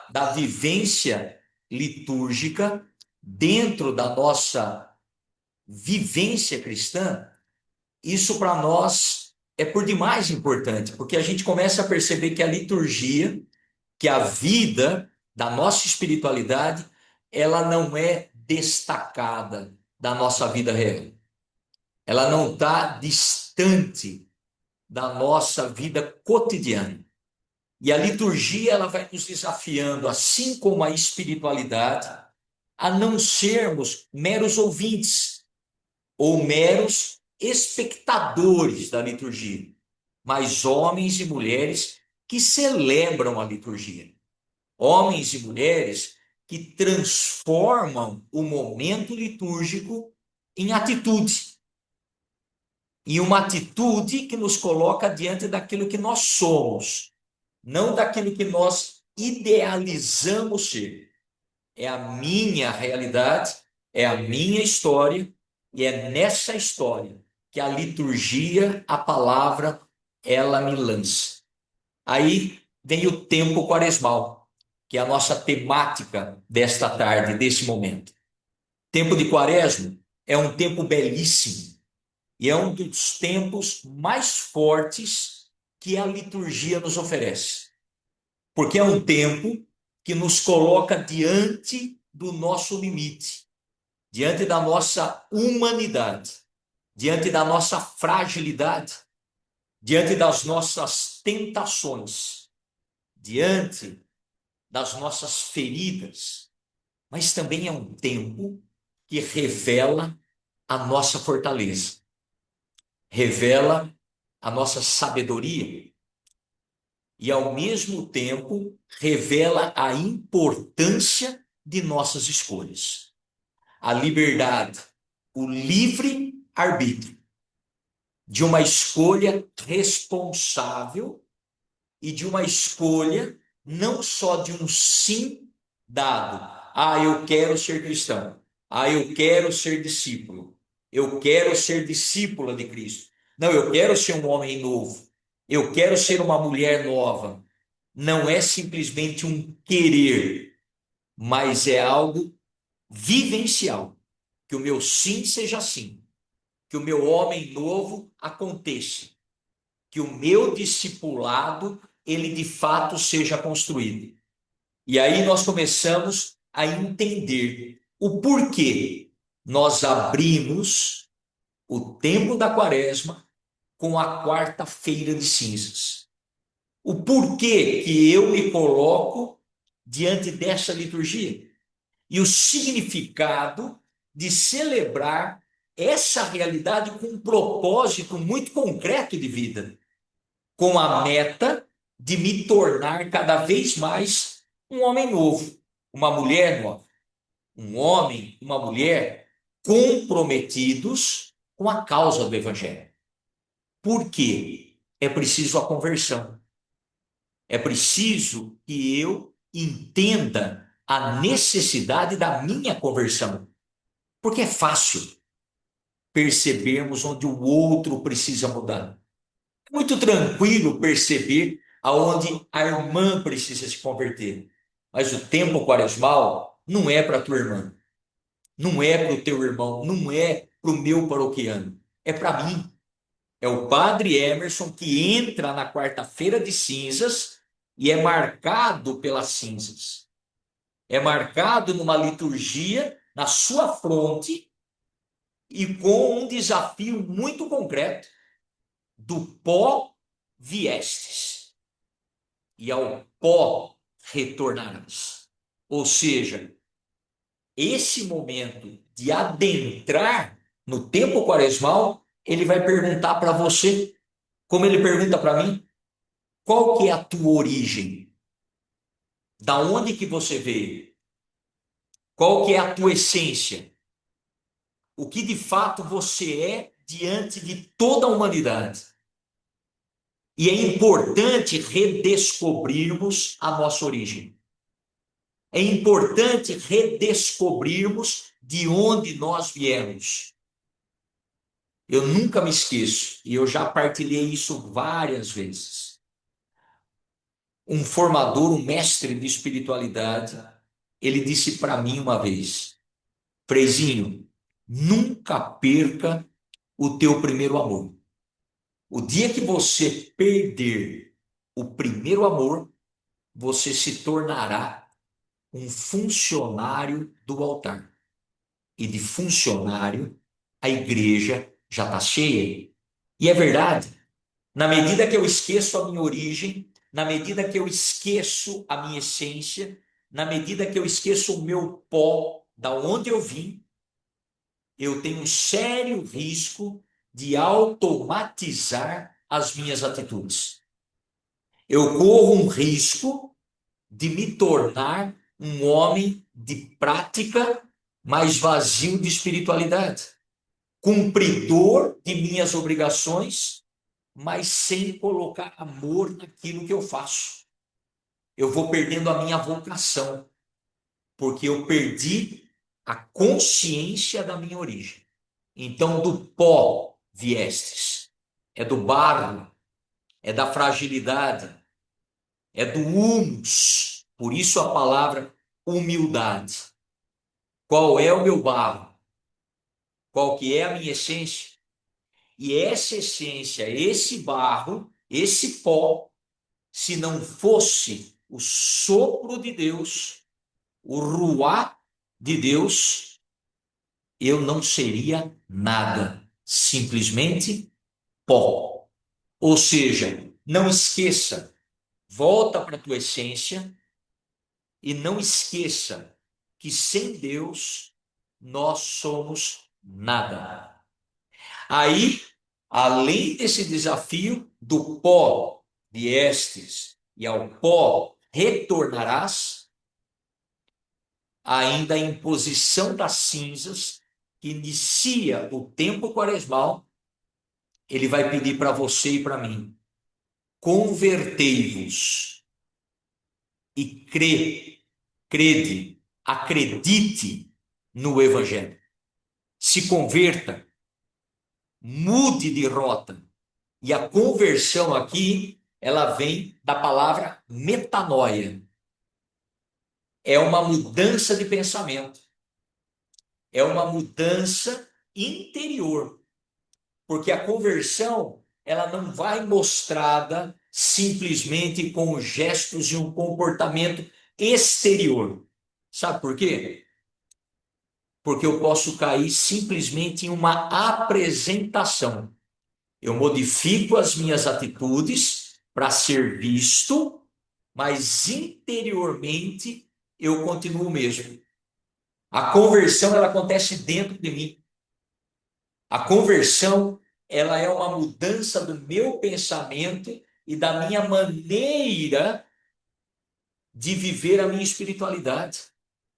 da vivência litúrgica dentro da nossa vivência cristã, isso para nós é por demais importante, porque a gente começa a perceber que a liturgia, que a vida da nossa espiritualidade, ela não é destacada da nossa vida real. Ela não está distante da nossa vida cotidiana. E a liturgia ela vai nos desafiando, assim como a espiritualidade, a não sermos meros ouvintes ou meros espectadores da liturgia, mas homens e mulheres que celebram a liturgia. Homens e mulheres que transformam o momento litúrgico em atitude, em uma atitude que nos coloca diante daquilo que nós somos, não daquilo que nós idealizamos ser. É a minha realidade, é a minha história, e é nessa história que a liturgia, a palavra, ela me lança. Aí vem o tempo quaresmal, que é a nossa temática desta tarde, desse momento. Tempo de quaresma é um tempo belíssimo e é um dos tempos mais fortes que a liturgia nos oferece. Porque é um tempo que nos coloca diante do nosso limite, diante da nossa humanidade, diante da nossa fragilidade, diante das nossas tentações, diante das nossas feridas, mas também é um tempo que revela a nossa fortaleza, revela a nossa sabedoria e, ao mesmo tempo, revela a importância de nossas escolhas. A liberdade, o livre arbítrio de uma escolha responsável e de uma escolha não só de um sim dado. Ah, eu quero ser cristão. Ah, eu quero ser discípulo. Eu quero ser discípula de Cristo. Não, eu quero ser um homem novo. Eu quero ser uma mulher nova. Não é simplesmente um querer, mas é algo vivencial. Que o meu sim seja sim. Que o meu homem novo aconteça. Que o meu discipulado ele de fato seja construído. E aí nós começamos a entender o porquê nós abrimos o tempo da quaresma com a quarta-feira de cinzas. O porquê que eu me coloco diante dessa liturgia e o significado de celebrar essa realidade com um propósito muito concreto de vida, com a meta de me tornar cada vez mais um homem novo, uma mulher nova, um homem, uma mulher comprometidos com a causa do Evangelho. Por quê? É preciso a conversão. É preciso que eu entenda a necessidade da minha conversão. Porque é fácil percebermos onde o outro precisa mudar. É muito tranquilo perceber aonde a irmã precisa se converter. Mas o tempo quaresmal não é para a tua irmã, não é para o teu irmão, não é para o meu paroquiano. É para mim. É o padre Emerson que entra na quarta-feira de cinzas e é marcado pelas cinzas. É marcado numa liturgia na sua fronte e com um desafio muito concreto: do pó viestes e ao pó retornarás. Ou seja, esse momento de adentrar no tempo quaresmal, ele vai perguntar para você, como ele pergunta para mim, qual que é a tua origem? Da onde que você veio? Qual que é a tua essência? O que de fato você é diante de toda a humanidade? E é importante redescobrirmos a nossa origem. É importante redescobrirmos de onde nós viemos. Eu nunca me esqueço, e eu já partilhei isso várias vezes. um formador, um mestre de espiritualidade, ele disse para mim uma vez: Freizinho, nunca perca o teu primeiro amor. O dia que você perder o primeiro amor, você se tornará um funcionário do altar. E de funcionário, a igreja já está cheia. E é verdade. Na medida que eu esqueço a minha origem, na medida que eu esqueço a minha essência, na medida que eu esqueço o meu pó, da onde eu vim, eu tenho um sério risco de automatizar as minhas atitudes. Eu corro um risco de me tornar um homem de prática, mas vazio de espiritualidade, cumpridor de minhas obrigações, mas sem colocar amor naquilo que eu faço. Eu vou perdendo a minha vocação, porque eu perdi a consciência da minha origem. Então, do pó viestes, é do barro, é da fragilidade, é do humus. Por isso a palavra humildade. Qual é o meu barro? Qual que é a minha essência? E essa essência, esse barro, esse pó, se não fosse o sopro de Deus, o ruá de Deus, eu não seria nada, simplesmente pó. Ou seja, não esqueça, volta para a tua essência e não esqueça que sem Deus nós somos nada. Aí, além desse desafio do pó viestes e ao pó retornarás, ainda a imposição das cinzas, que inicia o tempo quaresmal, ele vai pedir para você e para mim: convertei-vos e crede, acredite no Evangelho. Se converta, mude de rota. E a conversão aqui, ela vem da palavra metanoia. É uma mudança de pensamento. É uma mudança interior. Porque a conversão, ela não vai mostrada simplesmente com gestos e um comportamento exterior. Sabe por quê? Porque eu posso cair simplesmente em uma apresentação. Eu modifico as minhas atitudes para ser visto, mas interiormente eu continuo o mesmo. A conversão, ela acontece dentro de mim. A conversão, ela é uma mudança do meu pensamento e da minha maneira de viver a minha espiritualidade.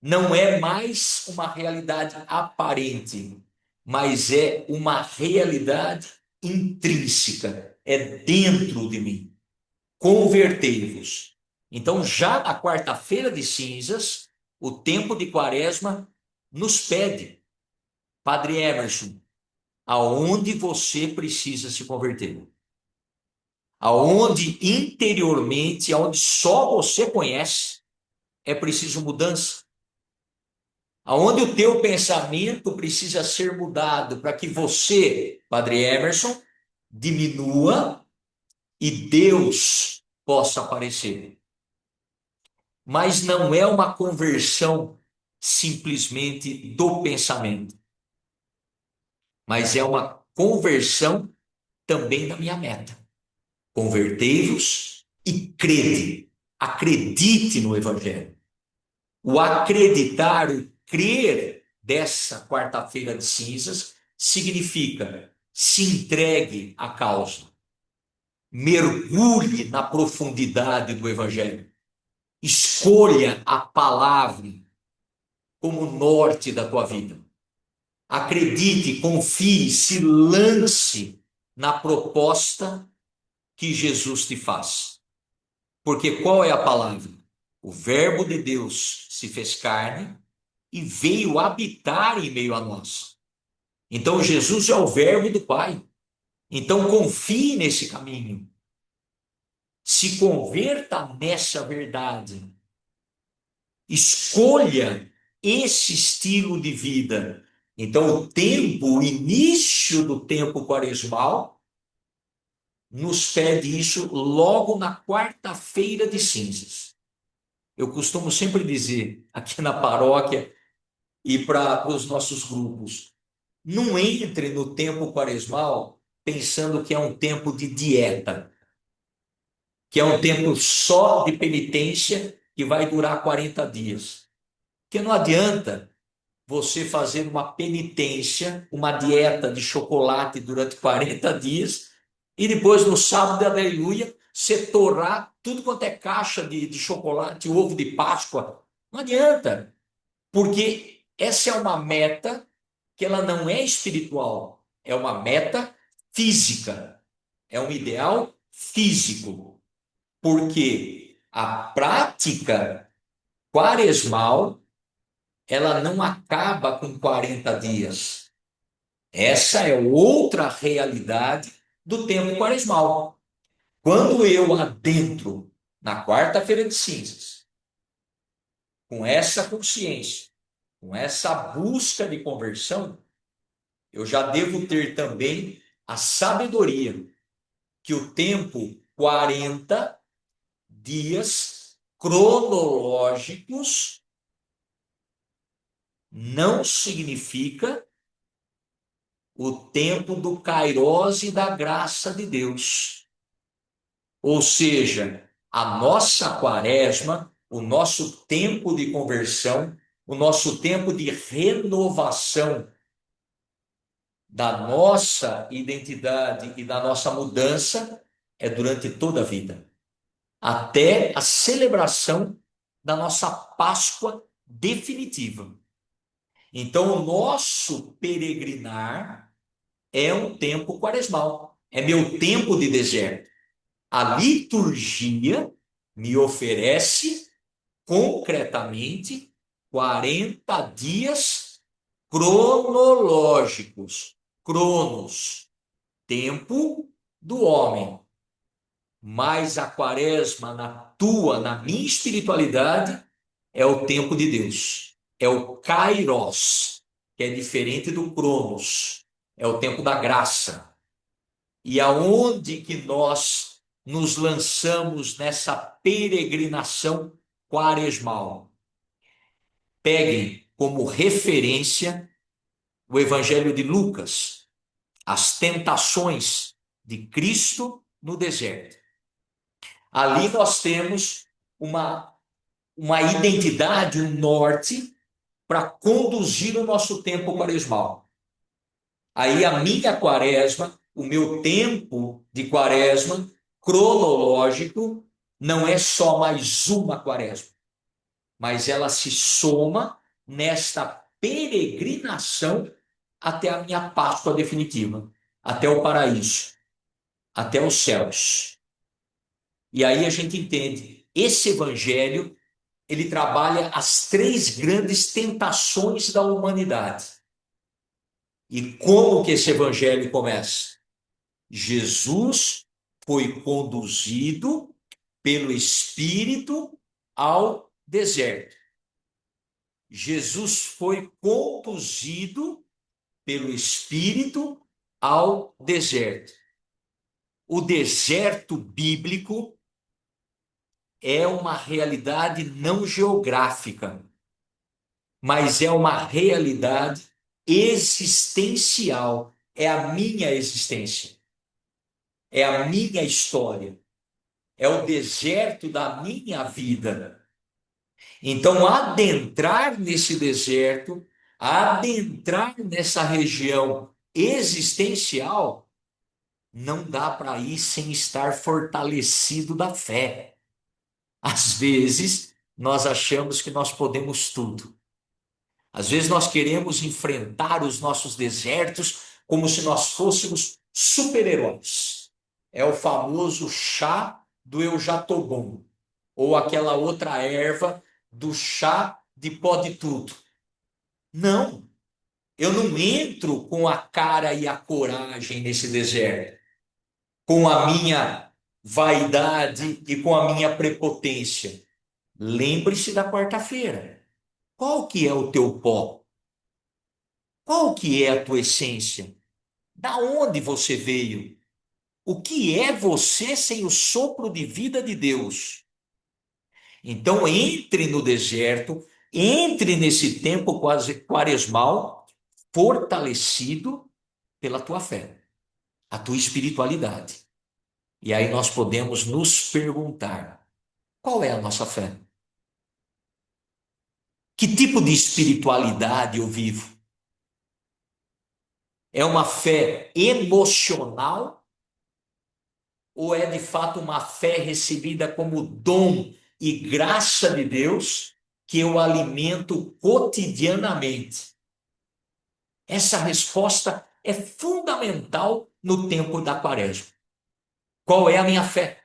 Não é mais uma realidade aparente, mas é uma realidade intrínseca, é dentro de mim. Convertei-vos. Então, já na quarta-feira de cinzas, o tempo de quaresma nos pede, Padre Emerson, aonde você precisa se converter? Aonde interiormente, aonde só você conhece, é preciso mudança. Aonde o teu pensamento precisa ser mudado para que você, Padre Emerson, diminua e Deus possa aparecer. Mas não é uma conversão simplesmente do pensamento, mas é uma conversão também da minha meta. Convertei-vos e crede, acredite no Evangelho. O acreditar, o crer dessa quarta-feira de cinzas significa se entregue à causa, mergulhe na profundidade do Evangelho, escolha a palavra como norte da tua vida. Acredite, confie, se lance na proposta que Jesus te faz. Porque qual é a palavra? O Verbo de Deus se fez carne e veio habitar em meio a nós. Então Jesus é o Verbo do Pai. Então confie nesse caminho. Se converta nessa verdade. Escolha esse estilo de vida. Então, o início do tempo quaresmal, nos pede isso logo na quarta-feira de cinzas. Eu costumo sempre dizer aqui na paróquia e para os nossos grupos: não entre no tempo quaresmal pensando que é um tempo de dieta, que é um tempo só de penitência que vai durar 40 dias. Porque não adianta você fazer uma penitência, uma dieta de chocolate durante 40 dias e depois no sábado de aleluia você torrar tudo quanto é caixa de chocolate, ovo de Páscoa. Não adianta, porque essa é uma meta que ela não é espiritual, é uma meta física, é um ideal físico, porque a prática quaresmal ela não acaba com 40 dias. Essa é outra realidade do tempo quaresmal. Quando eu adentro na quarta-feira de cinzas, com essa consciência, com essa busca de conversão, eu já devo ter também a sabedoria que o tempo 40 dias cronológicos não significa o tempo do kairós e da graça de Deus. Ou seja, a nossa quaresma, o nosso tempo de conversão, o nosso tempo de renovação da nossa identidade e da nossa mudança é durante toda a vida, até a celebração da nossa Páscoa definitiva. Então, o nosso peregrinar é um tempo quaresmal, é meu tempo de deserto. A liturgia me oferece concretamente 40 dias cronológicos, cronos, tempo do homem. Mas a quaresma na minha espiritualidade, é o tempo de Deus. É o kairos, que é diferente do cronos. É o tempo da graça. E aonde que nós nos lançamos nessa peregrinação quaresmal? Peguem como referência o Evangelho de Lucas, as tentações de Cristo no deserto. Ali nós temos uma identidade, um norte para conduzir o nosso tempo quaresmal. Aí a minha quaresma, o meu tempo de quaresma cronológico, não é só mais uma quaresma, mas ela se soma nesta peregrinação até a minha Páscoa definitiva, até o paraíso, até os céus. E aí a gente entende, esse evangelho, ele trabalha as três grandes tentações da humanidade. E como que esse evangelho começa? Jesus foi conduzido pelo Espírito ao deserto. Jesus foi conduzido pelo Espírito ao deserto. O deserto bíblico é uma realidade não geográfica, mas é uma realidade existencial. É a minha existência, é a minha história, é o deserto da minha vida. Então, adentrar nesse deserto, adentrar nessa região existencial, não dá para ir sem estar fortalecido da fé. Às vezes, nós achamos que nós podemos tudo. Às vezes, nós queremos enfrentar os nossos desertos como se nós fôssemos super-heróis. É o famoso chá do eu já tô bom, ou aquela outra erva do chá de pó de tudo. Não, eu não entro com a cara e a coragem nesse deserto, com a minha vaidade e com a minha prepotência. Lembre-se da quarta-feira. Qual que é o teu pó? Qual que é a tua essência? Da onde você veio? O que é você sem o sopro de vida de Deus? Então entre no deserto, entre nesse tempo quase quaresmal, fortalecido pela tua fé, a tua espiritualidade. E aí nós podemos nos perguntar: qual é a nossa fé? Que tipo de espiritualidade eu vivo? É uma fé emocional ou é de fato uma fé recebida como dom e graça de Deus que eu alimento cotidianamente? Essa resposta é fundamental no tempo da quaresma. Qual é a minha fé?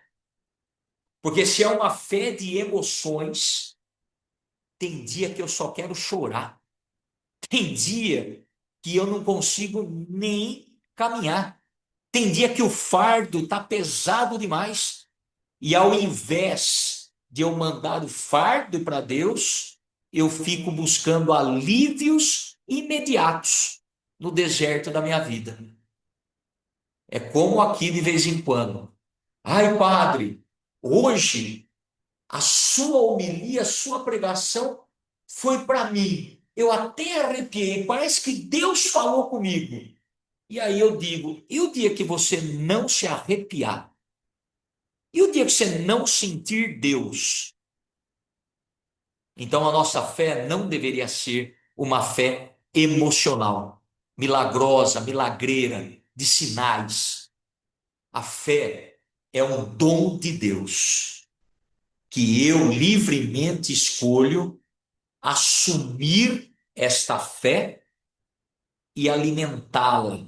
Porque se é uma fé de emoções, tem dia que eu só quero chorar. Tem dia que eu não consigo nem caminhar. Tem dia que o fardo está pesado demais. E ao invés de eu mandar o fardo para Deus, eu fico buscando alívios imediatos no deserto da minha vida. É como aqui de vez em quando. Ai, padre, hoje a sua homilia, a sua pregação foi para mim. Eu até arrepiei, parece que Deus falou comigo. E aí eu digo, e o dia que você não se arrepiar? E o dia que você não sentir Deus? Então a nossa fé não deveria ser uma fé emocional, milagrosa, milagreira, de sinais. A fé é um dom de Deus que eu livremente escolho assumir esta fé e alimentá-la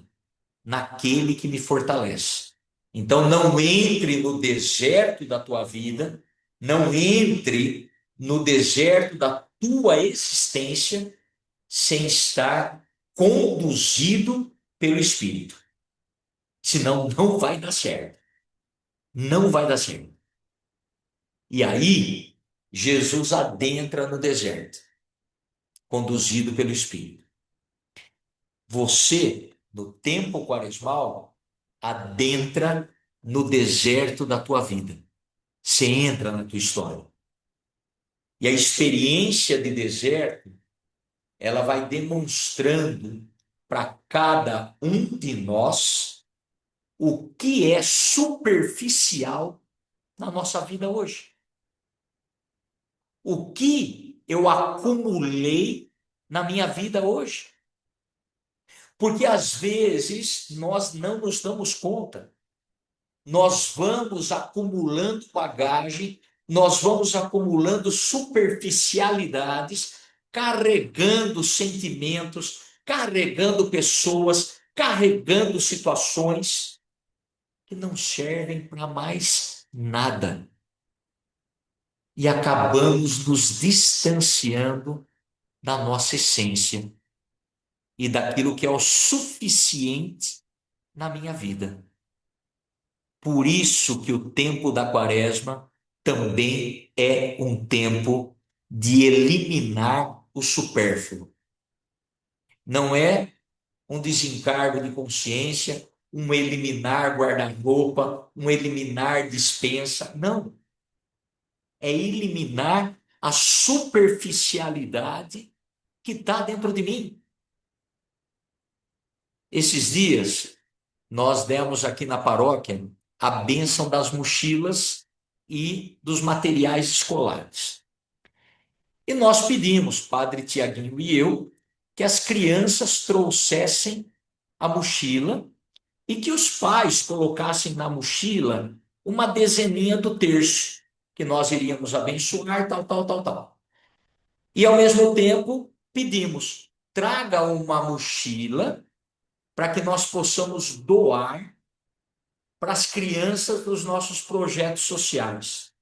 naquele que me fortalece. Então, não entre no deserto da tua vida, não entre no deserto da tua existência sem estar conduzido pelo Espírito. Senão, não vai dar certo. Não vai dar certo. E aí, Jesus adentra no deserto, conduzido pelo Espírito. Você, no tempo quaresmal, adentra no deserto da tua vida. Você entra na tua história. E a experiência de deserto, ela vai demonstrando para cada um de nós o que é superficial na nossa vida hoje. O que eu acumulei na minha vida hoje. Porque às vezes nós não nos damos conta. Nós vamos acumulando bagagem, nós vamos acumulando superficialidades, carregando sentimentos, carregando pessoas, carregando situações que não servem para mais nada. E acabamos nos distanciando da nossa essência e daquilo que é o suficiente na minha vida. Por isso que o tempo da quaresma também é um tempo de eliminar o supérfluo. Não é um desencargo de consciência, um eliminar guarda-roupa, um eliminar despensa. Não. É eliminar a superficialidade que está dentro de mim. Esses dias, nós demos aqui na paróquia a bênção das mochilas e dos materiais escolares. E nós pedimos, Padre Tiaguinho e eu, que as crianças trouxessem a mochila e que os pais colocassem na mochila uma dezeninha do terço, que nós iríamos abençoar, tal, tal, tal, tal. E ao mesmo tempo pedimos, traga uma mochila para que nós possamos doar para as crianças dos nossos projetos sociais.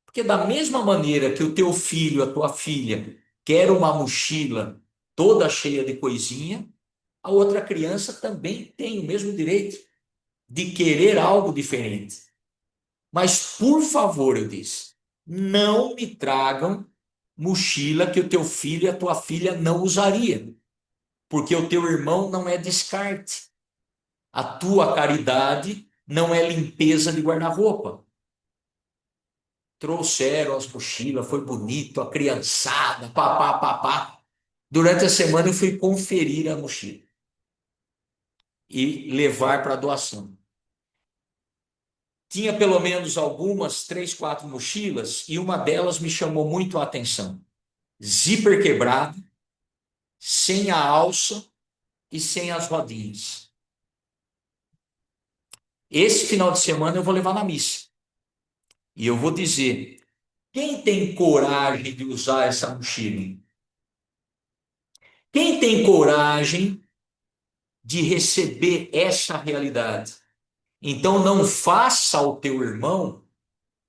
Porque da mesma maneira que o teu filho, a tua filha, quer uma mochila toda cheia de coisinha, a outra criança também tem o mesmo direito de querer algo diferente. Mas, por favor, eu disse, não me tragam mochila que o teu filho e a tua filha não usaria, porque o teu irmão não é descarte. A tua caridade não é limpeza de guarda-roupa. Trouxeram as mochilas, foi bonito, a criançada, papá, papá. Durante a semana eu fui conferir a mochila e levar para doação. Tinha pelo menos algumas, 3, 4 mochilas, e uma delas me chamou muito a atenção. Zíper quebrado, sem a alça e sem as rodinhas. Esse final de semana eu vou levar na missa. E eu vou dizer, quem tem coragem de usar essa mochila? Quem tem coragem de receber essa realidade? Então não faça ao teu irmão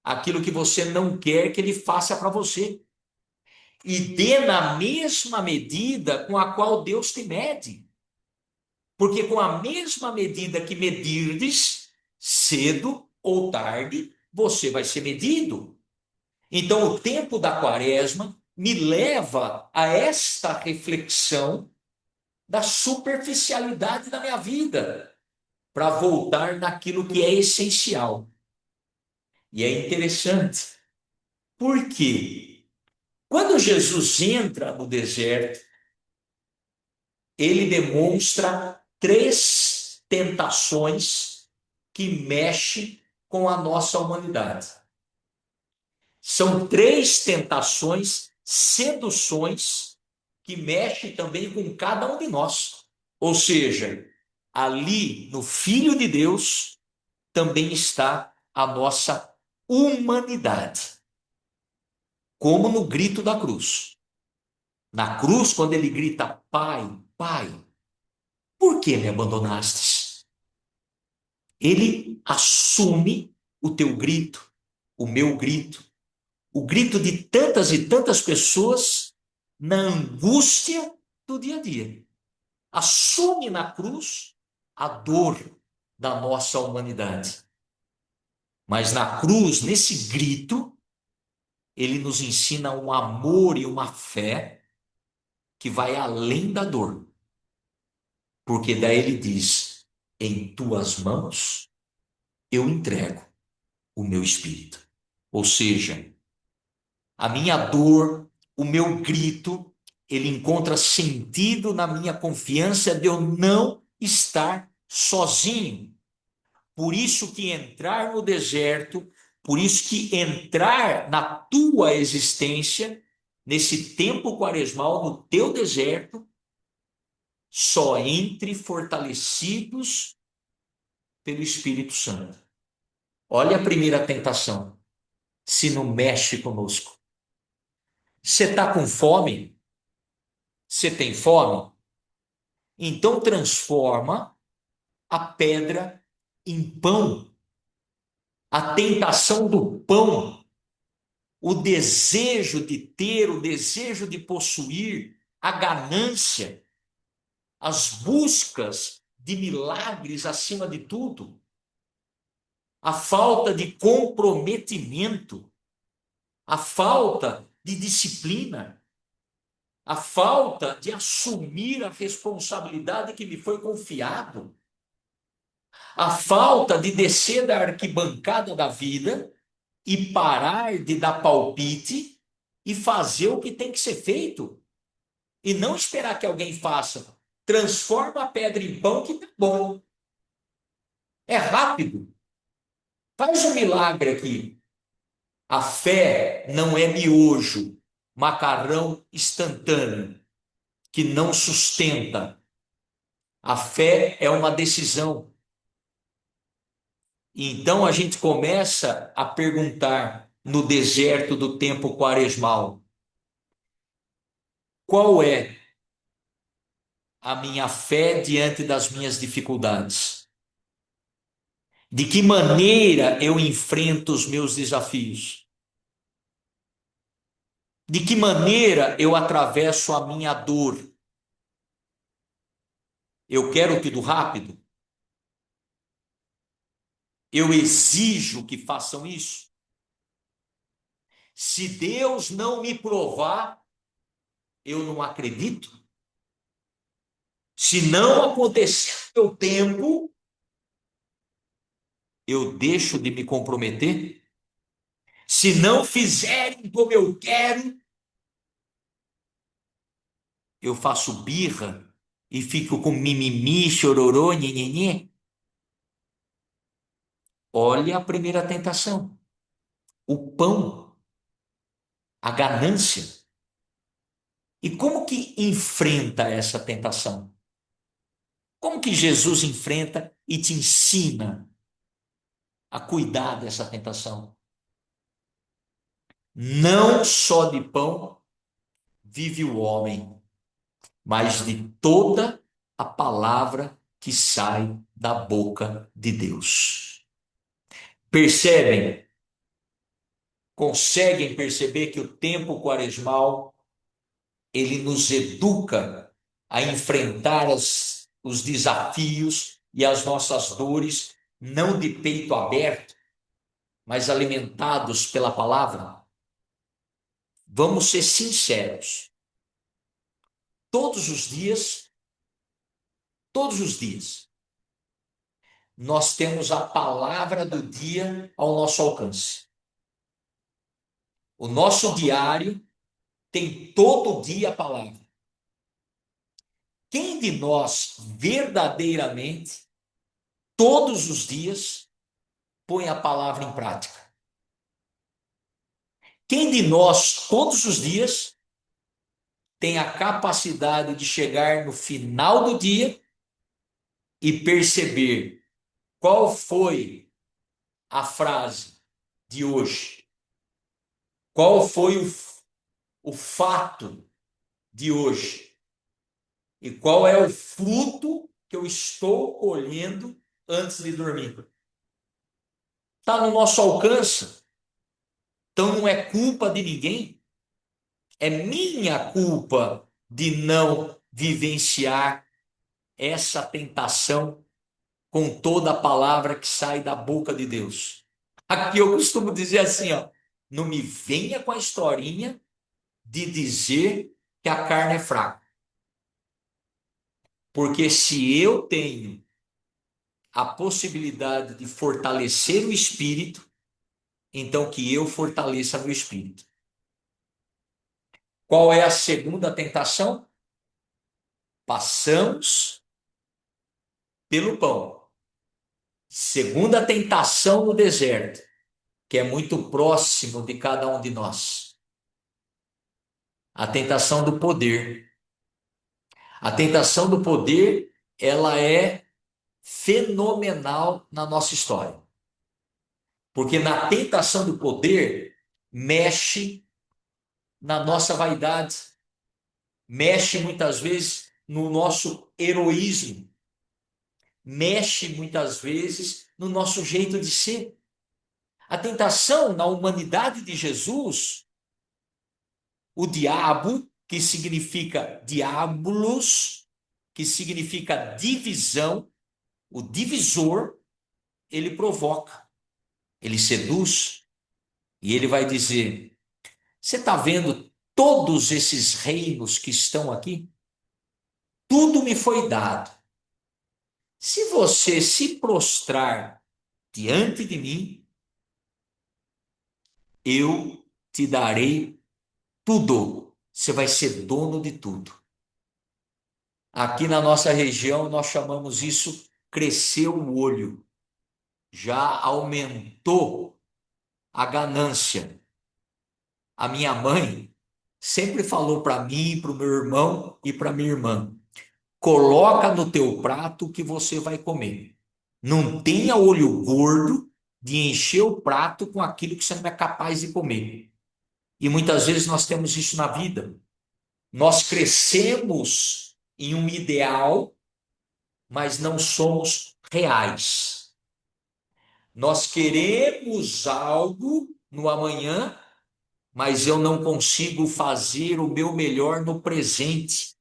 aquilo que você não quer que ele faça para você. E dê na mesma medida com a qual Deus te mede. Porque com a mesma medida que medirdes, cedo ou tarde, você vai ser medido. Então, o tempo da quaresma me leva a esta reflexão da superficialidade da minha vida, para voltar naquilo que é essencial. E é interessante, porque quando Jesus entra no deserto, ele demonstra 3 tentações que mexem com a nossa humanidade. São 3 tentações, seduções, que mexem também com cada um de nós. Ou seja, ali no Filho de Deus também está a nossa humanidade, como no grito da cruz. Na cruz, quando ele grita, Pai, Pai, por que me abandonastes? Ele assume o teu grito, o meu grito, o grito de tantas e tantas pessoas na angústia do dia a dia. Assume na cruz a dor da nossa humanidade. Mas na cruz, nesse grito, ele nos ensina um amor e uma fé que vai além da dor. Porque daí ele diz: em tuas mãos eu entrego o meu espírito. Ou seja, a minha dor, o meu grito, ele encontra sentido na minha confiança de eu não estar sozinho. Por isso que entrar no deserto, por isso que entrar na tua existência, nesse tempo quaresmal, no teu deserto, só entre fortalecidos pelo Espírito Santo. Olha a primeira tentação. Se não mexe conosco. Você está com fome? Você tem fome? Então transforma a pedra em pão. A tentação do pão, o desejo de ter, o desejo de possuir, a ganância, as buscas de milagres acima de tudo, a falta de comprometimento, a falta de disciplina, a falta de assumir a responsabilidade que me foi confiado, a falta de descer da arquibancada da vida e parar de dar palpite e fazer o que tem que ser feito. E não esperar que alguém faça. Transforma a pedra em pão que tá bom. É rápido. Faz um milagre aqui. A fé não é miojo, macarrão instantâneo, que não sustenta. A fé é uma decisão. Então a gente começa a perguntar no deserto do tempo quaresmal: qual é a minha fé diante das minhas dificuldades? De que maneira eu enfrento os meus desafios? De que maneira eu atravesso a minha dor? Eu quero tudo rápido? eu exijo que façam isso. Se Deus não me provar, eu não acredito. Se não acontecer no meu tempo, eu deixo de me comprometer. Se não fizerem como eu quero, eu faço birra e fico com mimimi, chororô, nhenhenhê. Olha a primeira tentação: o pão, a ganância. E como que enfrenta essa tentação? Como que Jesus enfrenta e te ensina a cuidar dessa tentação? Não só de pão vive o homem, mas de toda a palavra que sai da boca de Deus. Percebem? Conseguem perceber que o tempo quaresmal ele nos educa a enfrentar os desafios e as nossas dores, não de peito aberto, mas alimentados pela palavra? Vamos ser sinceros. Todos os dias, todos os dias, nós temos a palavra do dia ao nosso alcance. O nosso diário tem todo dia a palavra. Quem de nós verdadeiramente, todos os dias, põe a palavra em prática? Quem de nós, todos os dias, tem a capacidade de chegar no final do dia e perceber qual foi a frase de hoje? Qual foi o fato de hoje? E qual é o fruto que eu estou colhendo antes de dormir? Está no nosso alcance. Então não é culpa de ninguém. É minha culpa de não vivenciar essa tentação com toda a palavra que sai da boca de Deus. Aqui eu costumo dizer assim, ó, não me venha com a historinha de dizer que a carne é fraca. Porque se eu tenho a possibilidade de fortalecer o espírito, então que eu fortaleça meu espírito. Qual é a segunda tentação? Passamos pelo pão. Segunda tentação no deserto, que é muito próximo de cada um de nós. A tentação do poder. A tentação do poder, ela é fenomenal na nossa história. Porque na tentação do poder, mexe na nossa vaidade, mexe muitas vezes no nosso heroísmo, mexe muitas vezes no nosso jeito de ser. A tentação na humanidade de Jesus, o diabo, que significa diabolos, que significa divisão, o divisor, ele provoca, ele seduz e ele vai dizer: você está vendo todos esses reinos que estão aqui? Tudo me foi dado. Se você se prostrar diante de mim, eu te darei tudo. Você vai ser dono de tudo. Aqui na nossa região, nós chamamos isso cresceu o olho. Já aumentou a ganância. A minha mãe sempre falou para mim, para o meu irmão e para minha irmã: coloca no teu prato o que você vai comer. Não tenha olho gordo de encher o prato com aquilo que você não é capaz de comer. E muitas vezes nós temos isso na vida. Nós crescemos em um ideal, mas não somos reais. Nós queremos algo no amanhã, mas eu não consigo fazer o meu melhor no presente.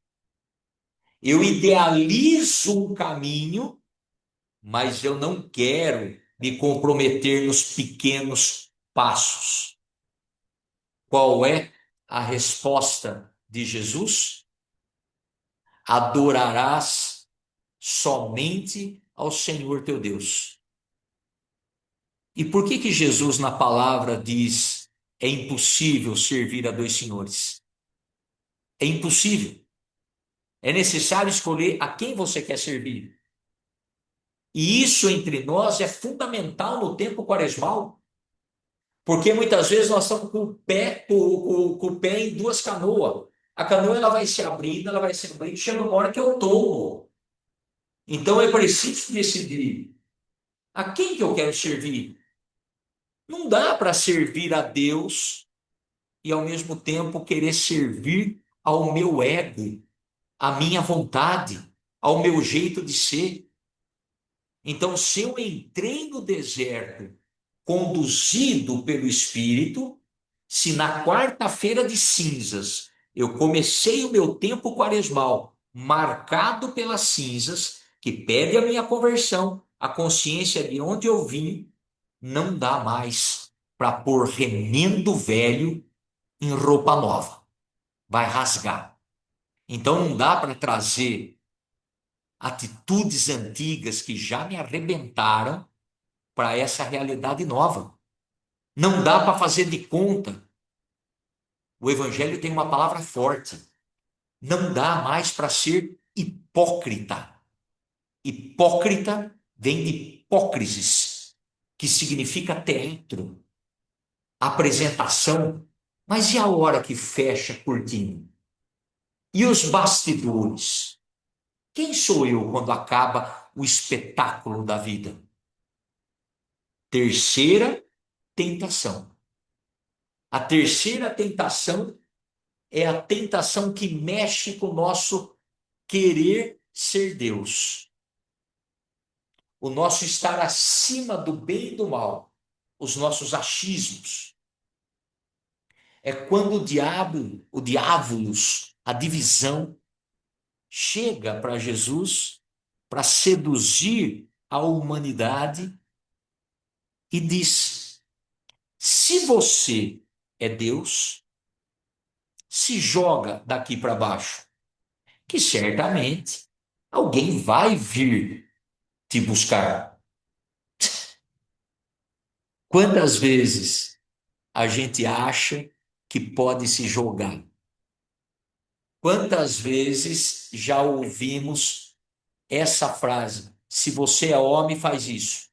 Eu idealizo um caminho, mas eu não quero me comprometer nos pequenos passos. Qual é a resposta de Jesus? Adorarás somente ao Senhor teu Deus. E por que que Jesus na palavra diz é impossível servir a dois senhores? É impossível. É necessário escolher a quem você quer servir. E isso entre nós é fundamental no tempo quaresmal, porque muitas vezes nós estamos com o pé em duas canoas. A canoa ela vai se abrindo, chega uma hora que eu tomo. Então é preciso decidir a quem que eu quero servir. Não dá para servir a Deus e ao mesmo tempo querer servir ao meu ego, à minha vontade, ao meu jeito de ser. Então, se eu entrei no deserto conduzido pelo Espírito, se na quarta-feira de cinzas eu comecei o meu tempo quaresmal marcado pelas cinzas, que pede a minha conversão, a consciência de onde eu vim, não dá mais para pôr remendo velho em roupa nova. Vai rasgar. Então não dá para trazer atitudes antigas que já me arrebentaram para essa realidade nova. Não dá para fazer de conta. O Evangelho tem uma palavra forte. Não dá mais para ser hipócrita. Hipócrita vem de hipócrisis, que significa teatro, apresentação. Mas e a hora que fecha a cortina? E os bastidores? Quem sou eu quando acaba o espetáculo da vida? Terceira tentação. A terceira tentação é a tentação que mexe com o nosso querer ser Deus. O nosso estar acima do bem e do mal. Os nossos achismos. É quando o diabolos, a divisão, chega para Jesus para seduzir a humanidade e diz: se você é Deus, se joga daqui para baixo, que certamente alguém vai vir te buscar. Quantas vezes a gente acha que pode se jogar? Quantas vezes já ouvimos essa frase: se você é homem, faz isso.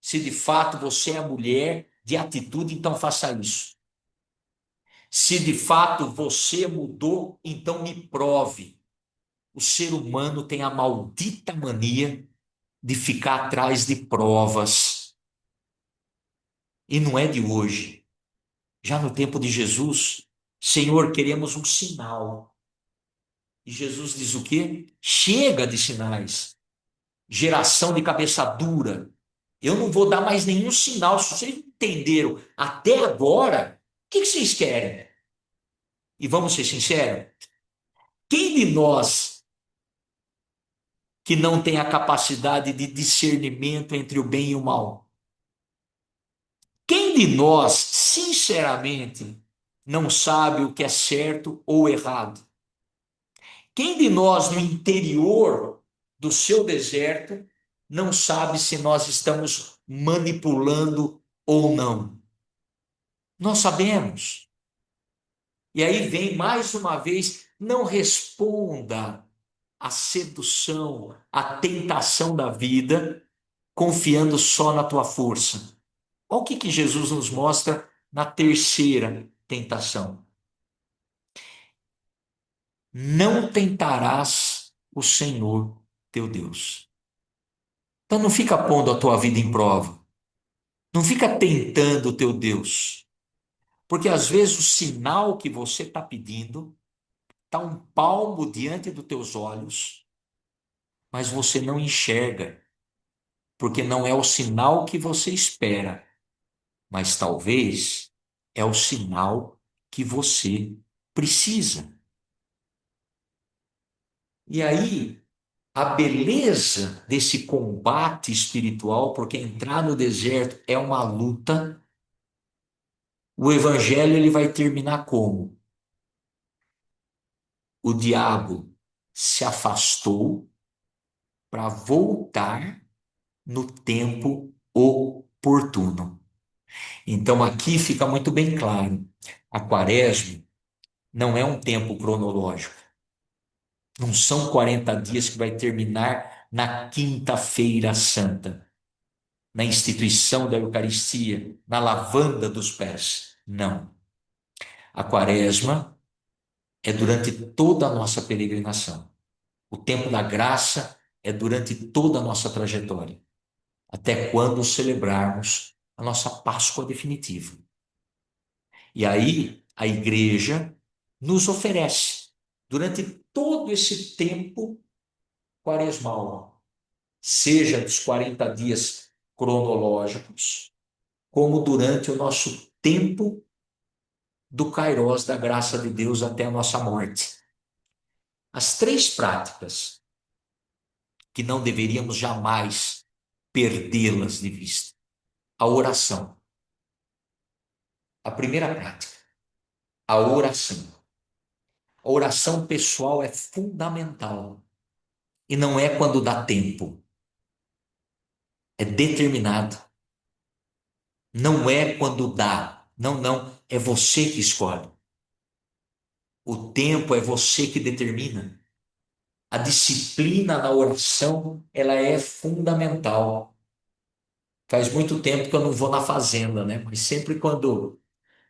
Se de fato você é mulher de atitude, então faça isso. Se de fato você mudou, então me prove. O ser humano tem a maldita mania de ficar atrás de provas. E não é de hoje. Já no tempo de Jesus, Senhor, queremos um sinal. E Jesus diz o quê? Chega de sinais. Geração de cabeça dura. Eu não vou dar mais nenhum sinal. Se vocês entenderam até agora, o que vocês querem? E vamos ser sinceros, quem de nós que não tem a capacidade de discernimento entre o bem e o mal? Quem de nós, sinceramente, não sabe o que é certo ou errado? Quem de nós, no interior do seu deserto, não sabe se nós estamos manipulando ou não? Nós sabemos. E aí vem mais uma vez, não responda à sedução, à tentação da vida, confiando só na tua força. Olha o que Jesus nos mostra na terceira tentação. Não tentarás o Senhor teu Deus. Então não fica pondo a tua vida em prova. Não fica tentando o teu Deus. Porque às vezes o sinal que você está pedindo está um palmo diante dos teus olhos, mas você não enxerga, porque não é o sinal que você espera, mas talvez é o sinal que você precisa. E aí A beleza desse combate espiritual, porque entrar no deserto é uma luta. O evangelho ele vai terminar como? O diabo se afastou para voltar no tempo oportuno. Então aqui fica muito bem claro: a quaresma não é um tempo cronológico. Não são 40 dias que vai terminar na quinta-feira santa, na instituição da Eucaristia, na lavanda dos pés. Não. A quaresma é durante toda a nossa peregrinação. O tempo da graça é durante toda a nossa trajetória, até quando celebrarmos a nossa Páscoa definitiva. E aí a igreja nos oferece, durante todo esse tempo quaresmal, seja dos 40 dias cronológicos, como durante o nosso tempo do Kairós, da graça de Deus até a nossa morte. As três práticas que não deveríamos jamais perdê-las de vista. A oração. A primeira prática, a oração. A oração pessoal é fundamental. E não é quando dá tempo. É determinado. Não é quando dá. Não, não. É você que escolhe. O tempo é você que determina. A disciplina na oração, ela é fundamental. Faz muito tempo que eu não vou na fazenda, né? Mas sempre quando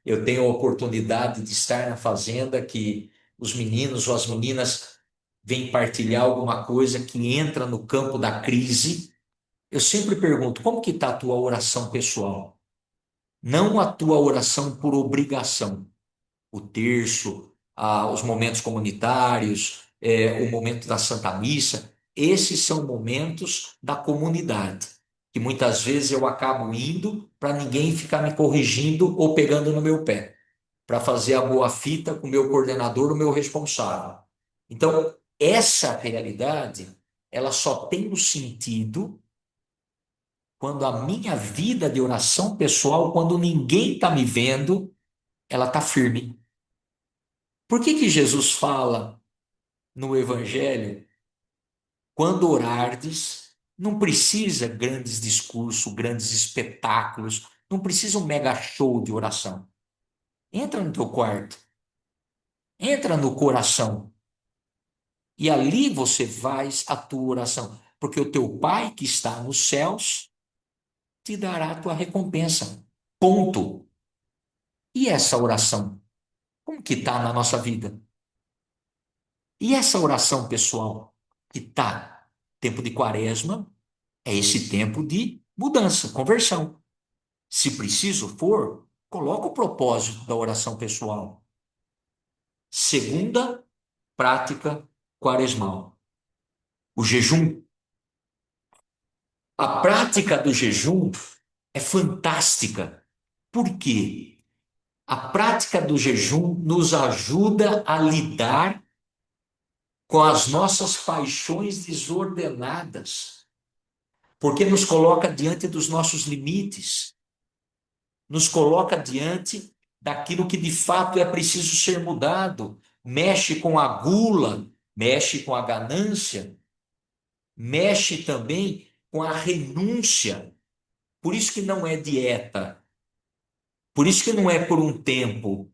eu tenho a oportunidade de estar na fazenda, que os meninos ou as meninas vêm partilhar alguma coisa que entra no campo da crise, eu sempre pergunto, como que está a tua oração pessoal? Não a tua oração por obrigação. O terço, os momentos comunitários, o momento da Santa Missa, esses são momentos da comunidade, que muitas vezes eu acabo indo para ninguém ficar me corrigindo ou pegando no meu pé, para fazer a boa fita com o meu coordenador, o meu responsável. Então, essa realidade, ela só tem um sentido quando a minha vida de oração pessoal, quando ninguém está me vendo, ela está firme. Por que que Jesus fala no Evangelho, quando orardes, não precisa grandes discursos, grandes espetáculos, não precisa um mega show de oração. Entra no teu quarto, entra no coração, e ali você faz a tua oração, porque o teu Pai que está nos céus te dará a tua recompensa. Ponto. E essa oração, como que está na nossa vida? E essa oração pessoal que está, tempo de quaresma, é esse tempo de mudança, conversão. Se preciso for, coloca o propósito da oração pessoal. Segunda prática quaresmal, o jejum. A prática do jejum é fantástica. Por quê? A prática do jejum nos ajuda a lidar com as nossas paixões desordenadas, porque nos coloca diante dos nossos limites, nos coloca diante daquilo que de fato é preciso ser mudado, mexe com a gula, mexe com a ganância, mexe também com a renúncia. Por isso que não é dieta, por isso que não é por um tempo.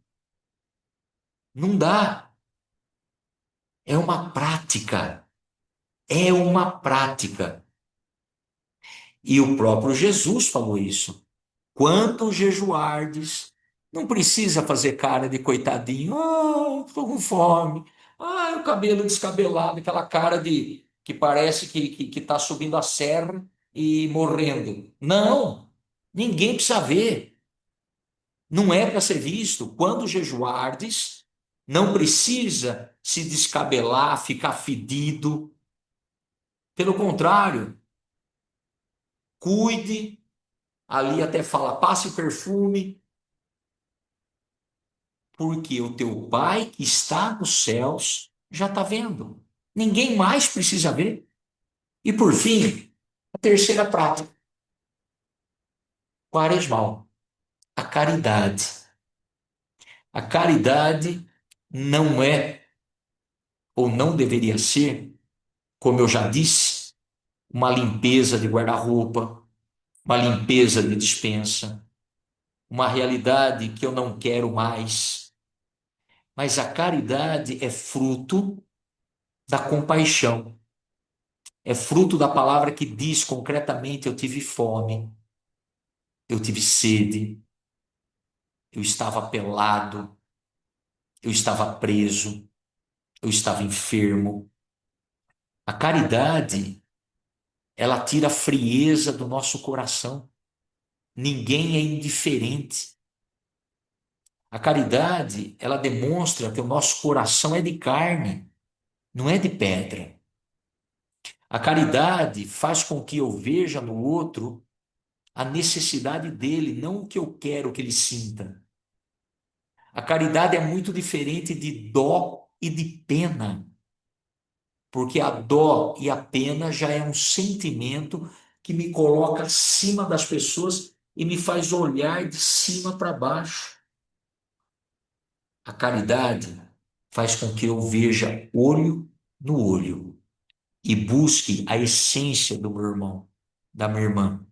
Não dá. É uma prática. É uma prática. E o próprio Jesus falou isso. Quando jejuardes, não precisa fazer cara de coitadinho. Ah, estou com fome. Ah, o cabelo descabelado, aquela cara de que parece que está subindo a serra e morrendo. Não, ninguém precisa ver. Não é para ser visto. Quando jejuardes, não precisa se descabelar, ficar fedido. Pelo contrário, cuide. Ali até fala, passe perfume, porque o teu Pai que está nos céus já está vendo. Ninguém mais precisa ver. E por fim, a terceira prática, quaresmal, a caridade. A caridade não é, ou não deveria ser, como eu já disse, uma limpeza de guarda-roupa, uma limpeza de despensa, uma realidade que eu não quero mais. Mas a caridade é fruto da compaixão, é fruto da palavra que diz concretamente: eu tive fome, eu tive sede, eu estava pelado, eu estava preso, eu estava enfermo. A caridade, ela tira a frieza do nosso coração. Ninguém é indiferente. A caridade, ela demonstra que o nosso coração é de carne, não é de pedra. A caridade faz com que eu veja no outro a necessidade dele, não o que eu quero que ele sinta. A caridade é muito diferente de dó e de pena, porque a dó e a pena já é um sentimento que me coloca acima das pessoas e me faz olhar de cima para baixo. A caridade faz com que eu veja olho no olho e busque a essência do meu irmão, da minha irmã,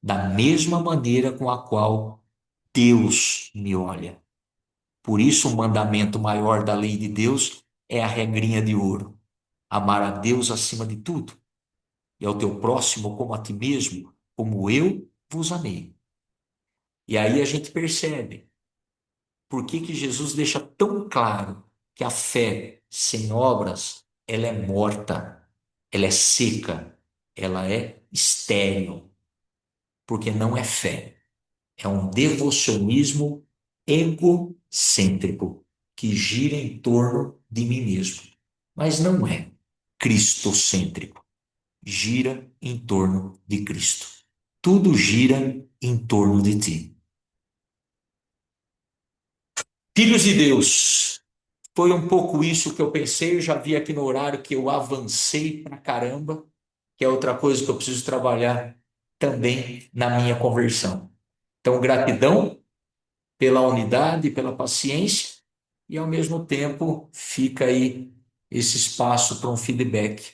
da mesma maneira com a qual Deus me olha. Por isso, o mandamento maior da lei de Deus é a regrinha de ouro: amar a Deus acima de tudo e ao teu próximo como a ti mesmo, como eu vos amei. E aí a gente percebe por que que Jesus deixa tão claro que a fé sem obras, ela é morta, ela é seca, ela é estéril, porque não é fé, é um devocionismo egocêntrico que gira em torno de mim mesmo, mas não é cristocêntrico, gira em torno de Cristo. Tudo gira em torno de ti. Filhos de Deus, foi um pouco isso que eu pensei. Eu já vi aqui no horário que eu avancei pra caramba, que é outra coisa que eu preciso trabalhar também na minha conversão. Então, gratidão pela unidade, pela paciência, e ao mesmo tempo fica aí esse espaço para um feedback